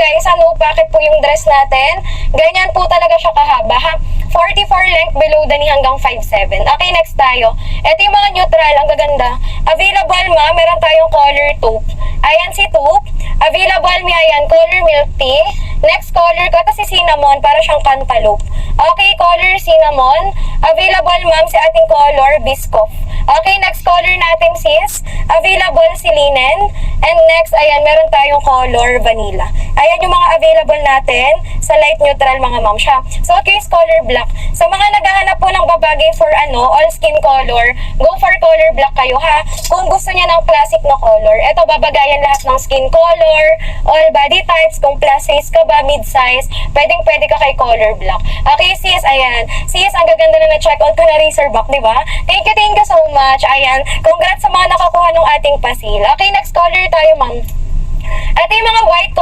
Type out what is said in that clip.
guys, no pocket po yung dress natin. Ganyan po talaga siya kahaba ha. 44 length below the knee hanggang 5'7". Okay, next tayo. Ito yung mga neutral, ang gaganda. Available ma, meron tayong color taupe. Ayan si taupe. Available mi, ayan, color milk tea. Next color ko, ito si cinnamon, para siyang cantaloupe. Okay, color cinnamon. Available ma'am si ating color biscoff. Okay, next color natin sis. Available si linen. And next, ayan, meron tayong color vanilla. Ayan yung mga available natin sa light neutral mga ma'am siya. So, okay, is color black. Sa mga naghahanap po ng babagay for all skin color, go for color black kayo ha. Kung gusto niya ng classic na color, ito babagayan lahat ng skin color, all body types, kung plus size ka ba, mid-size, pwede ka kay color black. Okay sis, ayan. Sis, ang gaganda na na-check out ko na Razorback, di ba? Thank you so much. Ayan, congrats sa mga nakakuha ng ating pasil. Okay, next color tayo ma'am. Ito yung mga white color.